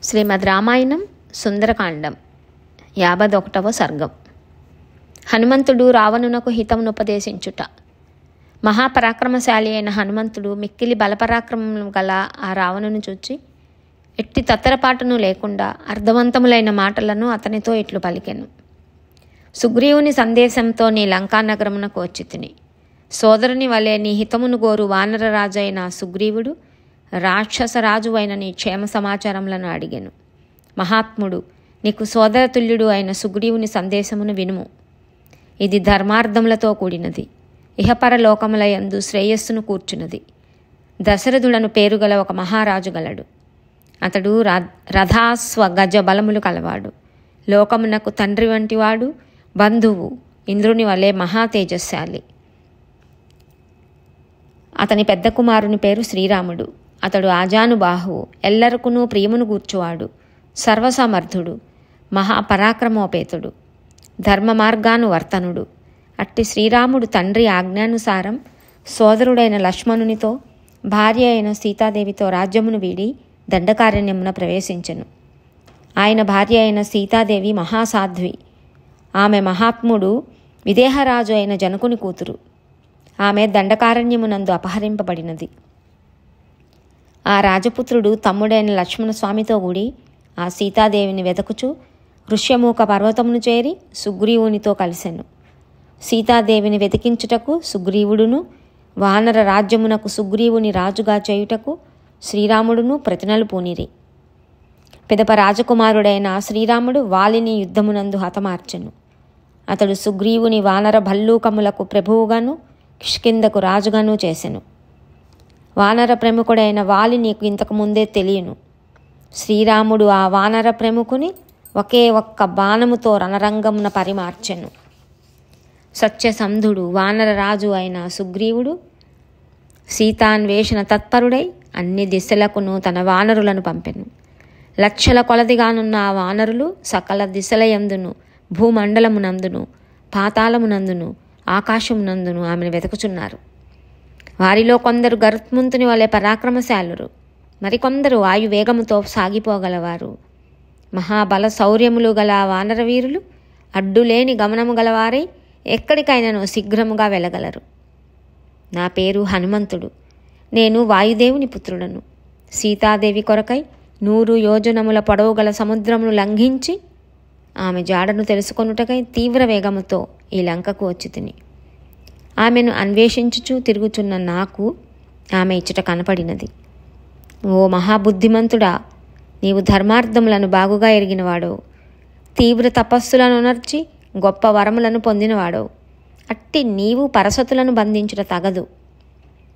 శ్రీమద్ రామాయణం సుందరకాండం 51వ సర్గం. హనుమంతుడు రావణునకు హితమునుపదేశించుట. మహాపరాక్రమశాలి అయిన హనుమంతుడు మిక్కిలి బలపరాక్రమము గల ఆ రావణుని చూచి ఎట్టి తత్తరపాటును లేకుండా అర్థవంతములైన మాటలను అతనితో ఇట్లు పలికెను. సుగ్రీవుని సందేశంతో నీ లంకానగరమునకు వచ్చితిని. సోదరుని వలె నీ హితమును గోరు వానరరాజు అయిన సుగ్రీవుడు రాక్షసరాజు అయిన నీ క్షేమ సమాచారములను అడిగెను. మహాత్ముడు, నీకు సోదరతుల్యుడు అయిన సుగ్రీవుని సందేశమును వినుము. ఇది ధర్మార్థములతో కూడినది, ఇహపరలోకములయందు శ్రేయస్సును కూర్చున్నది. దశరథుడను పేరుగల ఒక మహారాజు గలడు. అతడు రథాస్వ గజ బలములు కలవాడు. లోకమునకు తండ్రి వంటివాడు, బంధువు, ఇంద్రుని వలె మహా తేజస్శాలి. అతని పెద్ద కుమారుని పేరు శ్రీరాముడు. అతడు ఆజానుబాహువు, ఎల్లరకును ప్రియమును గూర్చువాడు, సర్వసమర్థుడు, మహాపరాక్రమోపేతుడు, ధర్మ మార్గానువర్తనుడు. అట్టి శ్రీరాముడు తండ్రి ఆజ్ఞానుసారం సోదరుడైన లక్ష్మణునితో భార్య అయిన సీతాదేవితో రాజ్యమును వీడి దండకారణ్యమున ప్రవేశించెను. ఆయన భార్య అయిన సీతాదేవి మహాసాధ్వి. ఆమె మహాత్ముడు విదేహరాజు అయిన జనకుని కూతురు. ఆమె దండకారణ్యమునందు అపహరింపబడినది. ఆ రాజపుత్రుడు తమ్ముడైన లక్ష్మణస్వామితో కూడి ఆ సీతాదేవిని వెదకుచు ఋష్యమూక పర్వతమును చేరి సుగ్రీవునితో కలిసెను. సీతాదేవిని వెతికించుటకు సుగ్రీవుడును, వానర రాజ్యమునకు సుగ్రీవుని రాజుగా చేయుటకు శ్రీరాముడును ప్రతినలు పూనిరి. పిదప రాజకుమారుడైన శ్రీరాముడు వాలిని యుద్ధమునందు హతమార్చెను. అతడు సుగ్రీవుని వానర భల్లూకములకు ప్రభువుగాను కిష్కిందకు రాజుగాను చేసెను. వానర ప్రముఖుడైన వాలి నీకు ఇంతకు ముందే తెలియను. శ్రీరాముడు ఆ వానర ప్రముఖుని ఒకే ఒక్క బాణముతో రణరంగమున పరిమార్చెను. సత్యసంధుడు వానర రాజు అయిన సుగ్రీవుడు సీతాన్వేషణ తత్పరుడై అన్ని దిశలకును తన వానరులను పంపెను. లక్షల కొలదిగానున్న ఆ వానరులు సకల దిశలయందును, భూమండలమునందును, పాతాళమునందును, ఆకాశమునందును ఆమెను వెతుకుచున్నారు. వారిలో కొందరు గరుత్మంతుని వలె పరాక్రమశాలురు, మరికొందరు వాయువేగముతో సాగిపోగలవారు. మహాబల శౌర్యములు గల వానర వీరులు అడ్డులేని గమనము గలవారై ఎక్కడికైనాను శీఘ్రముగా వెళ్ళగలరు. నా పేరు హనుమంతుడు. నేను వాయుదేవుని పుత్రుడను. సీతాదేవి కొరకై 100 యోజనముల పొడవు గల సముద్రమును లంఘించి ఆమె జాడను తెలుసుకొనుటకై తీవ్ర వేగముతో ఈ లంకకు వచ్చి తిని ఆమెను అన్వేషించుచూ తిరుగుచున్న నాకు ఆమె ఇచ్చట కనపడినది. ఓ మహాబుద్ధిమంతుడా, నీవు ధర్మార్థములను బాగుగా ఎరిగినవాడవు, తీవ్ర తపస్సులను నర్చి గొప్ప వరములను పొందినవాడవు. అట్టి నీవు పరసతులను బంధించుట తగదు.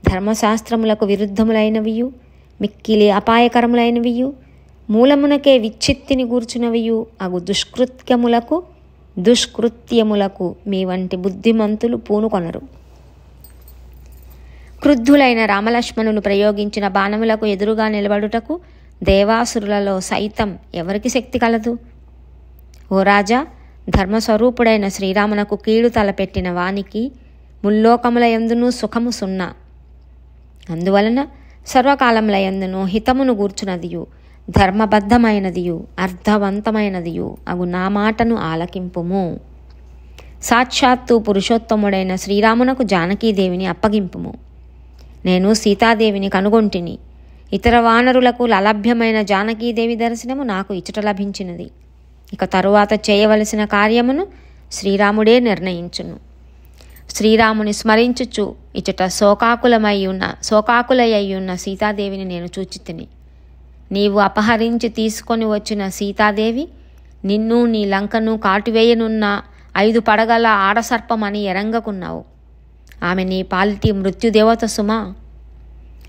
ధర్మశాస్త్రములకు విరుద్ధములైనవియు, మిక్కిలి అపాయకరములైనవియు, మూలమునకే విచ్చిత్తిని గూర్చునవియు అగు దుష్కృత్యములకు మీ వంటి బుద్ధిమంతులు పూనుకొనరు. క్రుద్ధులైన రామలక్ష్మణులు ప్రయోగించిన బాణములకు ఎదురుగా నిలబడుటకు దేవాసురులలో సైతం ఎవరికి శక్తి కలదు? ఓ రాజా, ధర్మస్వరూపుడైన శ్రీరామునకు కీడు తలపెట్టిన వానికి ముల్లోకములయందును సుఖము సున్నా. అందువలన సర్వకాలములయందును హితమును గూర్చునదియు, ధర్మబద్ధమైనదియు, అర్థవంతమైనదియు అగు నా మాటను ఆలకింపుము. సాక్షాత్తు పురుషోత్తముడైన శ్రీరామునకు జానకీదేవిని అప్పగింపుము. నేను సీతాదేవిని కనుగొంటిని. ఇతర వానరులకు అలభ్యమైన జానకీదేవి దర్శనము నాకు ఇచ్చట లభించినది. ఇక తరువాత చేయవలసిన కార్యమును శ్రీరాముడే నిర్ణయించును. శ్రీరాముని స్మరించుచు ఇచ్చట శోకాకులయ్యున్న సీతాదేవిని నేను చూచితిని. నీవు అపహరించి తీసుకొని వచ్చిన సీతాదేవి నిన్ను, నీ లంకను కాటువేయనున్న 5 పడగల ఆడసర్పమని ఎరంగకున్నావు. ఆమె నీ పాలిటి మృత్యుదేవత సుమా.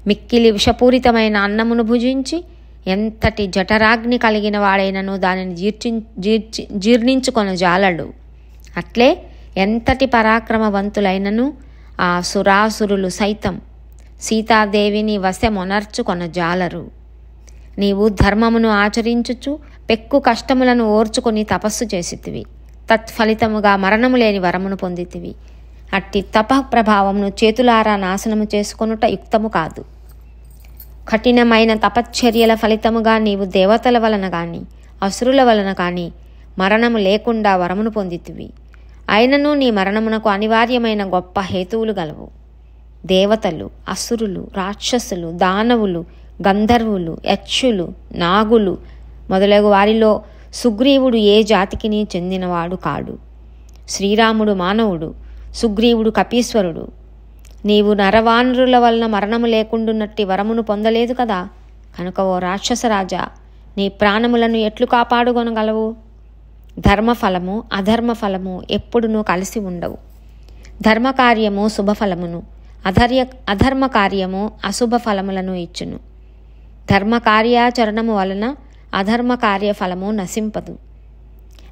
మిక్కిలి విషపూరితమైన అన్నమును భుజించి ఎంతటి జఠరాగ్ని కలిగిన వాడైనను దానిని జీర్ణించుకొన జాలడు. అట్లే ఎంతటి పరాక్రమవంతులైనను ఆ సురాసురులు సైతం సీతాదేవిని వశమొనర్చుకొన జాలరు. నీవు ధర్మమును ఆచరించుచు పెక్కు కష్టములను ఓర్చుకొని తపస్సు చేసితివి. తత్ఫలితముగా మరణము లేని వరమును పొందితివి. అట్టి తపఃప్రభావమును చేతులారా నాశనము చేసుకొనుట యుక్తము కాదు. కఠినమైన తపశ్చర్యల ఫలితముగా నీవు దేవతల వలన కానీ అసురుల వలన కానీ మరణము లేకుండా వరమును పొందితివి. అయినను నీ మరణమునకు అనివార్యమైన గొప్ప హేతువులు గలవు. దేవతలు, అసురులు, రాక్షసులు, దానవులు, గంధర్వులు, యక్షులు, నాగులు మొదలగు వారిలో సుగ్రీవుడు ఏ జాతికిని చెందినవాడు కాడు. శ్రీరాముడు మానవుడు, సుగ్రీవుడు కపీశ్వరుడు. నీవు నరవానరుల వలన మరణము లేకుండున్నట్టి వరమును పొందలేదు కదా. కనుక ఓ రాక్షసరాజా, నీ ప్రాణములను ఎట్లు కాపాడుకొనగలవు? ధర్మఫలము అధర్మఫలము ఎప్పుడునూ కలిసి ఉండవు. ధర్మకార్యము శుభఫలమును, అధర్మ కార్యము అశుభ ఫలములను ఇచ్చును. ధర్మకార్యాచరణము వలన అధర్మ కార్యఫలము నశింపదు.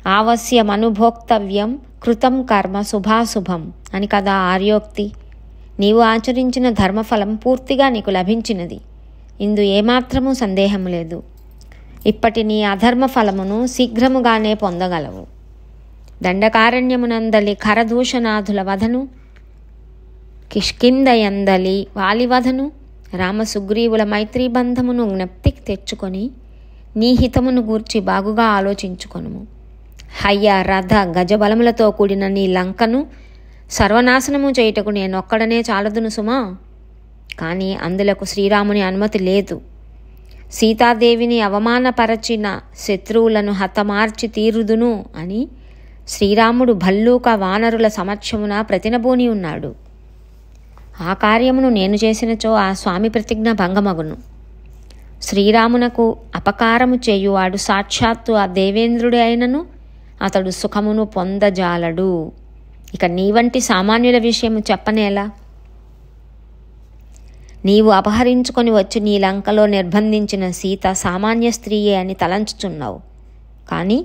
ఆవశ్యమనుభోక్తవ్యం కృతం కర్మ శుభాశుభం అని కదా ఆర్యోక్తి. నీవు ఆచరించిన ధర్మఫలం పూర్తిగా నీకు లభించినది. ఇందు ఏమాత్రమూ సందేహం లేదు. ఇప్పటి నీ అధర్మ ఫలమును శీఘ్రముగానే పొందగలవు. దండకారణ్యమునందలి ఖరదూషణాధుల వధను, కిష్కిందయందలి వాలివధను, రామసుగ్రీవుల మైత్రీబంధమును జ్ఞప్తికి తెచ్చుకొని నీ హితమును గూర్చి బాగుగా ఆలోచించుకొనుము. హయ్య రథ గజబలములతో కూడిన నీ లంకను సర్వనాశనము చేయుటకు నేనొక్కడనే చాలదును సుమా. కానీ అందులకు శ్రీరాముని అనుమతి లేదు. సీతాదేవిని అవమానపరచిన శత్రువులను హతమార్చి తీరుదును అని శ్రీరాముడు భల్లూక వానరుల సమక్షమున ప్రతినబూని ఉన్నాడు. ఆ కార్యమును నేను చేసినచో ఆ స్వామి ప్రతిజ్ఞ భంగమగును. శ్రీరామునకు అపకారము చేయువాడు సాక్షాత్తు ఆ దేవేంద్రుడే అయినను అతడు సుఖమును పొందజాలడు. ఇక నీ వంటి సామాన్యుల విషయము చెప్పనేలా? నీవు అపహరించుకొని వచ్చి నీ లంకలో నిర్బంధించిన సీత సామాన్య స్త్రీయే అని తలంచుచున్నావు. కానీ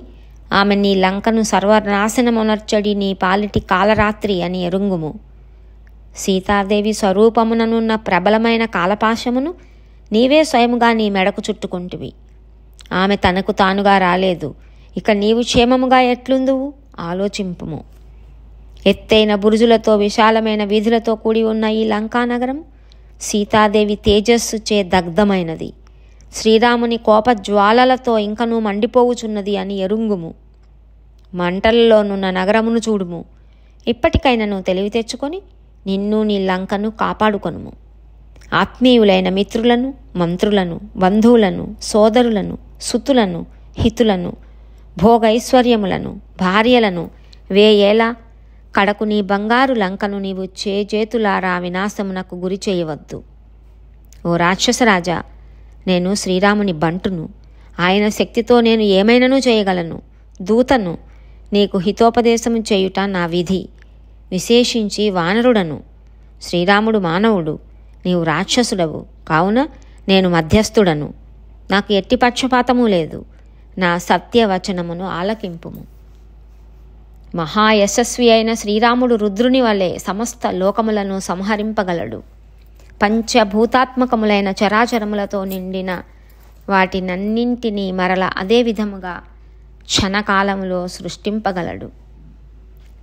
ఆమె నీ లంకను సర్వనాశనమునర్చడి నీ పాలిటి కాలరాత్రి అని ఎరుంగుము. సీతాదేవి స్వరూపముననున్న ప్రబలమైన కాలపాశమును నీవే స్వయముగా నీ మెడకు చుట్టుకుంటివి. ఆమె తనకు తానుగా రాలేదు. ఇక నీవు క్షేమముగా ఎట్లుందువు ఆలోచింపుము. ఎత్తైన బురుజులతో విశాలమైన వీధులతో కూడి ఉన్న ఈ లంకానగరం సీతాదేవి తేజస్సు చే దగ్ధమైనది. శ్రీరాముని కోపజ్వాలలతో ఇంకనూ మండిపోవుచున్నది అని ఎరుంగుము. మంటలలోనున్న నగరమును చూడుము. ఇప్పటికైనా తెలివి తెచ్చుకొని నిన్ను నీ లంకను కాపాడుకొనుము. ఆత్మీయులైన మిత్రులను, మంత్రులను, బంధువులను, సోదరులను, సుతులను, హితులను, భోగైశ్వర్యములను, భార్యలను వేయేలా కడకు నీ బంగారు లంకను నీవు చేతులారా వినాశమునకు గురి చేయవద్దు. ఓ రాక్షసరాజా, నేను శ్రీరాముని బంటును. ఆయన శక్తితో నేను ఏమైనను చేయగలను. దూతను. నీకు హితోపదేశము చేయుట నా విధి. విశేషించి వానరుడను. శ్రీరాముడు మానవుడు, నీవు రాక్షసుడవు. కావున నేను మధ్యస్థుడను. నాకు ఎట్టి పక్షపాతము లేదు. నా సత్యవచనమును ఆలకింపుము. మహాయశస్వి అయిన శ్రీరాముడు రుద్రుని వలె సమస్త లోకములను సంహరింపగలడు. పంచభూతాత్మకములైన చరాచరములతో నిండిన వాటినన్నింటినీ మరల అదే విధముగా క్షణకాలములో సృష్టింపగలడు.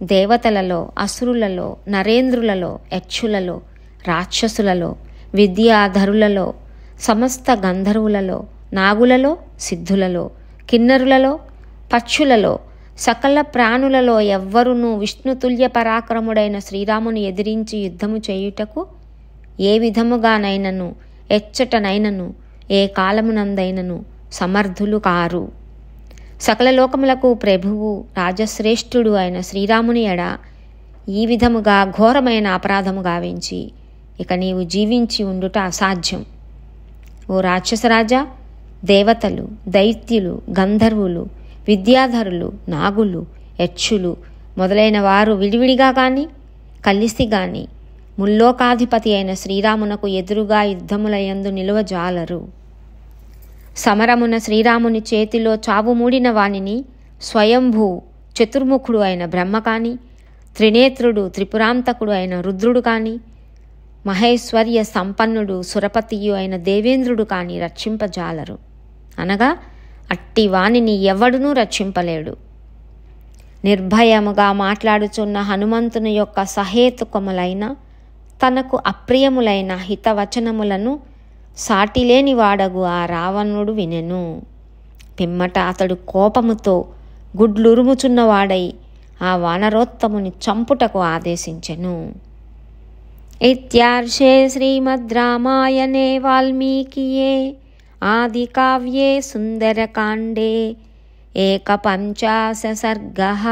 దేవతలలో, అసురులలో, నరేంద్రులలో, యక్షులలో, రాక్షసులలో, విద్యాధరులలో, సమస్త గంధర్వులలో, నాగులలో, సిద్ధులలో, కిన్నరులలో, పక్షులలో, సకల ప్రాణులలో ఎవ్వరునూ విష్ణుతుల్య పరాక్రముడైన శ్రీరాముని ఎదిరించి యుద్ధము చేయుటకు ఏ విధముగానైనను, ఎచ్చటనైనను, ఏ కాలమునందైనను సమర్థులు కారు. సకల లోకములకు ప్రభువు, రాజశ్రేష్ఠుడు అయిన శ్రీరాముని ఎడ ఈ విధముగా ఘోరమైన అపరాధము గావించి ఇక నీవు జీవించి ఉండుట అసాధ్యం. ఓ రాక్షసరాజా, దేవతలు, దైత్యులు, గంధర్వులు, విద్యాధరులు, నాగులు, యక్షులు మొదలైన వారు విడివిడిగా కానీ కలిసి కానీ ముల్లోకాధిపతి అయిన శ్రీరామునకు ఎదురుగా యుద్ధములయందు నిలువజాలరు. సమరమున శ్రీరాముని చేతిలో చావు మూడిన వానిని స్వయంభూ చతుర్ముఖుడు అయిన బ్రహ్మ కానీ, త్రినేత్రుడు త్రిపురాంతకుడు అయిన రుద్రుడు కానీ, మహేశ్వర్య సంపన్నుడు సురపతియు అయిన దేవేంద్రుడు కానీ రక్షింపజాలరు. అనగా అట్టి వానిని ఎవడునూ రక్షింపలేడు. నిర్భయముగా మాట్లాడుచున్న హనుమంతుని యొక్క సహేతుకములైన తనకు అప్రియములైన హితవచనములను సాటిలేని వాడగు ఆ రావణుడు వినెను. పిమ్మట అతడు కోపముతో గుడ్లురుముచున్నవాడై ఆ వానరోత్తముని చంపుటకు ఆదేశించెను. ఇత్యార్షే శ్రీమద్ రామాయణే వాల్మీకియే ఆది కావ్యే సుందరకాండే ఏకపంచాశ సర్గః.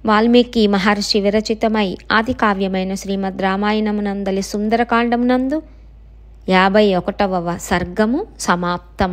వాల్మీకి మహర్షి విరచితమై ఆది కావ్యమైన శ్రీమద్ రామాయణమునందలి సుందరకాండమునందు 51వ సర్గము సమాప్తం.